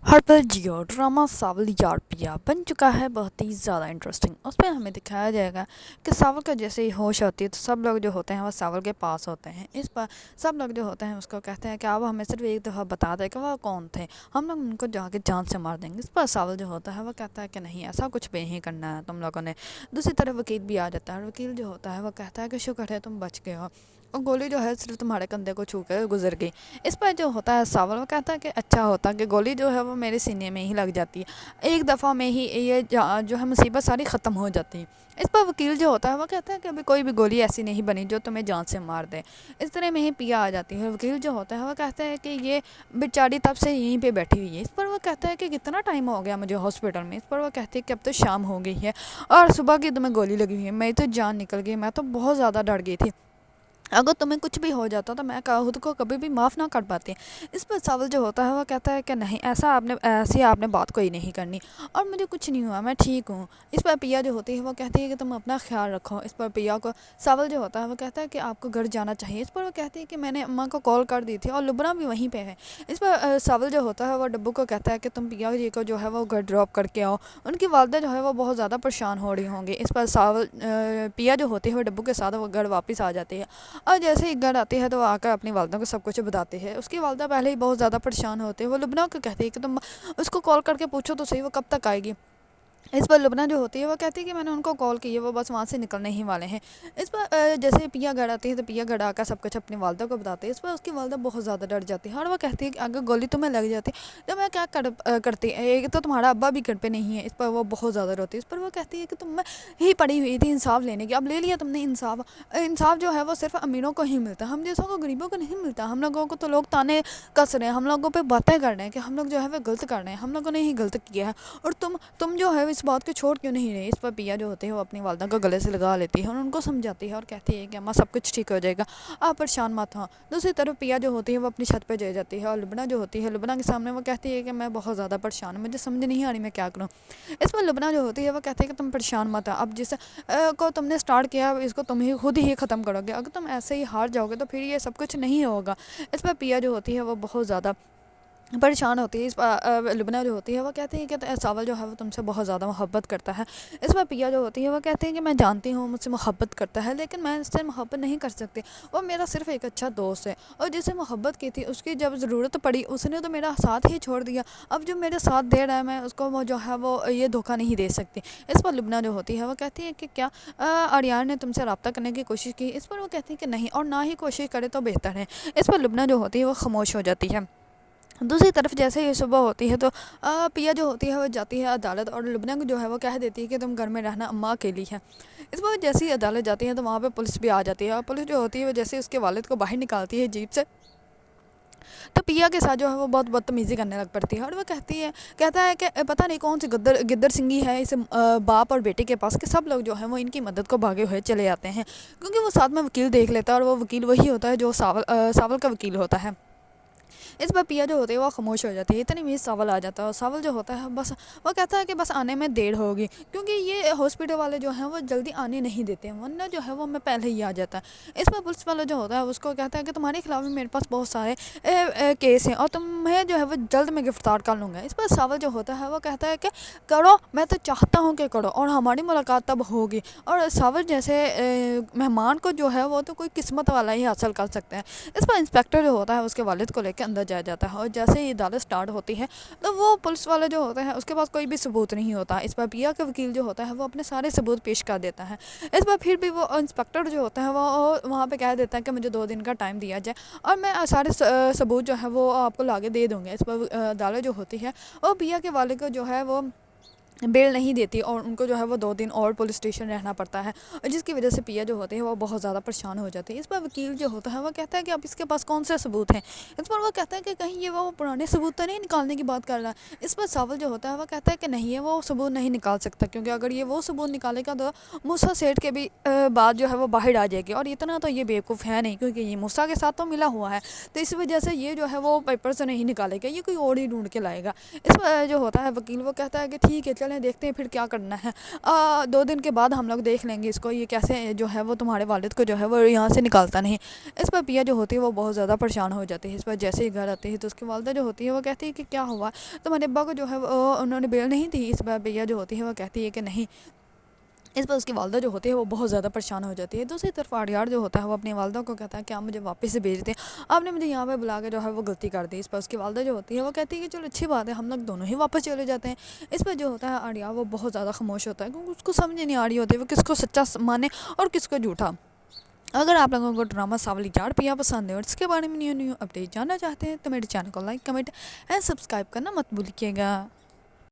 Herbal जियो drama सावल यार पिया बन चुका है बहुत ही ज़्यादा इंटरेस्टिंग। उसमें हमें दिखाया जाएगा कि सावल का जैसे ही होश होती है तो सब लोग जो होते हैं वो सावल के पास होते हैं। इस पर सब लोग जो होते हैं उसको कहते हैं कि आप हमें सिर्फ एक दफ़ा बता दें कि वह कौन थे, हम लोग उनको जाके जान से मार देंगे। इस पर सावल जो होता है वो कहता है कि नहीं, ऐसा कुछ भी नहीं करना है तुम लोगों ने। दूसरी तरफ वकील भी आ जाता है और वकील जो होता है वो कहता है कि शुक्र है तुम बच गए हो, और गोली जो है सिर्फ तुम्हारे कंधे को छू कर गुजर गई। इस पर जो होता है सावल वो कहता है कि अच्छा होता कि गोली जो है वो मेरे सीने में ही लग जाती है, एक दफ़ा में ही ये जो है मुसीबत सारी ख़त्म हो जाती है। इस पर वकील जो होता है वो कहता है कि अभी कोई भी गोली ऐसी नहीं बनी जो तुम्हें जान से मार दे। इस तरह में ही पिया आ जाती है। वकील जो होता है वो कहता है कि ये बेचारी तब से यहीं पे बैठी हुई है। इस पर वो कहता है कि कितना टाइम हो गया मुझे हॉस्पिटल में। इस पर वो कहती है कि अब तो शाम हो गई है और सुबह की तुम्हें गोली लगी हुई है, मेरी तो जान निकल गई, मैं तो बहुत ज़्यादा डर गई थी, अगर तुम्हें कुछ भी हो जाता तो मैं खुद को कभी भी माफ़ ना कर पाती। इस पर सावल जो होता है वो कहता है कि नहीं, ऐसी आपने बात कोई नहीं करनी और मुझे कुछ नहीं हुआ, मैं ठीक हूँ। इस पर पिया जो होती है वो कहती है कि तुम अपना ख्याल रखो। इस पर पिया को सावल जो होता है वो कहता है कि आपको घर जाना चाहिए। इस पर वो कहती है कि मैंने अम्मा को कॉल कर दी थी और लुबना भी वहीं पर है। इस पर सावल जो होता है वो डब्बू को कहता है कि तुम पिया जी को जो है वो घर ड्रॉप करके आओ, उनकी वालदा जो है वो बहुत ज़्यादा परेशान हो रही होंगी। इस पर पिया जो होती है वो डब्बू के साथ वो घर वापस आ जाती है और जैसे ही घर आती है तो वो आकर अपनी वालदा को सब कुछ बताती है। उसकी वालदा पहले ही बहुत ज़्यादा परेशान होती है। वो लुबना को कहती है कि तुम उसको कॉल करके पूछो तो सही वो कब तक आएगी। इस पर लुबना जो होती है वो कहती है कि मैंने उनको कॉल की है, वो बस वहाँ से निकलने ही वाले हैं। इस पर जैसे पिया घर आती है तो पिया घर आकर सब कुछ अपनी वालदा को बताती है। इस पर उसकी वालदा बहुत ज़्यादा डर जाती है और वो कहती है कि अगर गोली तुम्हें लग जाती तो मैं क्या करती। एक तो तुम्हारा अब्बा भी घर पे नहीं है। इस पर वो बहुत ज़्यादा रोती है। इस पर वो कहती है कि तुम ही पड़ी हुई थी इंसाफ लेने की, अब ले लिया तुमने इंसाफ। इंसाफ जो है वो सिर्फ अमीरों को ही मिलता है, हम जैसों को गरीबों को नहीं मिलता। हम लोगों को तो लोग ताने कस रहे हैं, हम लोगों पे बातें कर रहे हैं कि हम लोग जो है वो गलत कर रहे हैं, हम लोगों ने ही गलत किया है और तुम जो है इस बात को छोड़ क्यों नहीं रहे। इस पर पिया जो होती है वो अपनी वालदा को गले से लगा लेती है और उनको समझाती है और कहती है कि अम्मा सब कुछ ठीक हो जाएगा, आप परेशान मत हो। दूसरी तरफ पिया जो होती है वो अपनी छत पर जा जाती है और लुबना जो होती है लुबना के सामने वो कहती है कि मैं बहुत ज़्यादा परेशान हूँ, मुझे समझ नहीं आ रही मैं क्या करूँ। इस पर लुबना जो होती है वो कहती है कि तुम परेशान मत हो, अब जिस को तुमने स्टार्ट किया इसको तुम ही खुद ही ख़त्म करोगे, अगर तुम ऐसे ही हार जाओगे तो फिर ये सब कुछ नहीं होगा। इस पर पिया जो होती है वो बहुत ज़्यादा परेशान होती है। लुबना जो होती है वो कहती है कि सावल जो है वो तुमसे बहुत ज़्यादा मोहब्बत करता है। इस पर पिया जो होती है वो कहती है कि मैं जानती हूँ मुझसे मोहब्बत करता है, लेकिन मैं इससे मोहब्बत नहीं कर सकती, वो मेरा सिर्फ एक अच्छा दोस्त है और जिससे मोहब्बत की थी उसकी जब ज़रूरत पड़ी उसने तो मेरा साथ ही छोड़ दिया, अब जो मेरे साथ दे रहा है मैं उसको वो जो है वो ये धोखा नहीं दे सकती। इस पर लुबना जो होती है वो कहती है कि क्या आर्यन ने तुमसे रब्ता करने की कोशिश की। इस पर वो कहती है कि नहीं और ना ही कोशिश करे तो बेहतर है। इस पर लुबना जो होती है वो खामोश हो जाती है। दूसरी तरफ जैसे ही सुबह होती है तो पिया जो होती है वो जाती है अदालत और लुबना को जो है वो कह देती है कि तुम घर में रहना, अम्मा अकेली है। इस पर जैसे ही अदालत जाती है तो वहाँ पे पुलिस भी आ जाती है और पुलिस जो होती है वो जैसे उसके वालिद को बाहर निकालती है जीप से, तो पिया के साथ जो है वो बहुत बदतमीज़ी करने लग पड़ती है और वो कहता है कि पता नहीं कौन सी गिद्दर सिंगी है इस बाप और बेटे के पास कि सब लोग जो हैं वो इनकी मदद को भागे हुए चले जाते हैं, क्योंकि वो साथ में वकील देख लेता है और वो वकील वही होता है जो सावल का वकील होता है। इस बार पिया जो होती है वो खामोश हो जाती है। इतनी में सावल आ जाता है और सावल जो होता है बस वो कहता है कि बस आने में देर होगी, क्योंकि ये हॉस्पिटल वाले जो हैं वो जल्दी आने नहीं देते हैं, वरना जो है वो मैं पहले ही आ जाता है। इस पर पुलिस वाला जो होता है उसको कहता है कि तुम्हारे खिलाफ भी मेरे पास बहुत सारे केस हैं और तुम्हें जो है वो जल्द में गिरफ्तार कर लूँगा। इस पर सावल जो होता है वो कहता है कि करो, मैं तो चाहता हूँ कि करो और हमारी मुलाकात तब होगी। और सावल जैसे मेहमान को जो है वो तो कोई किस्मत वाला ही हासिल कर सकते हैं। इस पर इंस्पेक्टर जो होता है उसके वालिद को लेकर अंदर जाया जाता है और जैसे ही अदालत स्टार्ट होती है तो वो पुलिस वाले जो होते हैं उसके पास कोई भी सबूत नहीं होता। इस पर पिया का वकील जो होता है वो अपने सारे सबूत पेश कर देता है। इस पर फिर भी वो इंस्पेक्टर जो होता है वो वहाँ पे कह देता है कि मुझे 2 दिन का टाइम दिया जाए और मैं सारे सबूत जो है वो आपको लाके दे दूँगा। इस पर अदालत जो होती है वो पिया के वाले को जो है वो बेल नहीं देती और उनको जो है वो 2 दिन और पुलिस स्टेशन रहना पड़ता है, और जिसकी वजह से पिया जो होती है वो बहुत ज़्यादा परेशान हो जाती है। इस पर वकील जो होता है वो कहता है कि अब इसके पास कौन से सबूत हैं। इस पर वो कहता है कि कहीं ये वो पुराने सबूत तो नहीं निकालने की बात कर रहा है। इस पर सावल जो होता है वो कहता है कि नहीं, ये वो सबूत नहीं निकाल सकता, क्योंकि अगर ये वो सबूत निकालेगा तो मूसा सेठ के भी बात जो है वो बाहर आ जाएगी और इतना तो ये बेवकूफ़ है नहीं, क्योंकि ये मूसा के साथ तो मिला हुआ है, तो इस वजह से ये जो है वो पेपर से नहीं निकालेगा, ये कोई और ही ढूंढ के लाएगा। इस पर जो होता है वकील वो कहता है कि ठीक है چلیں دیکھتے ہیں پھر کیا کرنا ہے، 2 دن کے بعد ہم لوگ دیکھ لیں گے اس کو، یہ کیسے جو ہے وہ تمہارے والد کو جو ہے وہ یہاں سے نکالتا نہیں۔ اس پر پیا جو ہوتی ہے وہ بہت زیادہ پریشان ہو جاتی ہے۔ اس پر جیسے ہی گھر آتی ہے تو اس کی والدہ جو ہوتی ہے وہ کہتی ہے کہ کیا ہوا، تمہارے ابا کو جو ہے وہ انہوں نے بیل نہیں دی۔ اس پر پیا جو ہوتی ہے وہ کہتی ہے کہ نہیں۔ اس پر اس کی والدہ جو ہوتی ہے وہ بہت زیادہ پریشان ہو جاتی ہے۔ دوسری طرف آریار جو ہوتا ہے وہ اپنی والدہ کو کہتا ہے کہ آپ مجھے واپس سے بھیج دیں، آپ نے مجھے یہاں پہ بلا کے جو ہے وہ غلطی کر دی۔ اس پر اس کی والدہ جو ہوتی ہے وہ کہتی ہے کہ چلو اچھی بات ہے، ہم لوگ دونوں ہی واپس چلے جاتے ہیں۔ اس پر جو ہوتا ہے آریار وہ بہت زیادہ خاموش ہوتا ہے کیونکہ اس کو سمجھ نہیں آ رہی ہوتی ہے وہ کس کو سچا مانے اور کس کو جھوٹا۔ اگر آپ لوگوں کو ڈرامہ ساولی یار پیا پسند ہے اور اس کے بارے میں نیو اپڈیٹ جاننا چاہتے ہیں تو میرے چینل کو لائک، کمنٹ اینڈ سبسکرائب کرنا مت بھولیے گا۔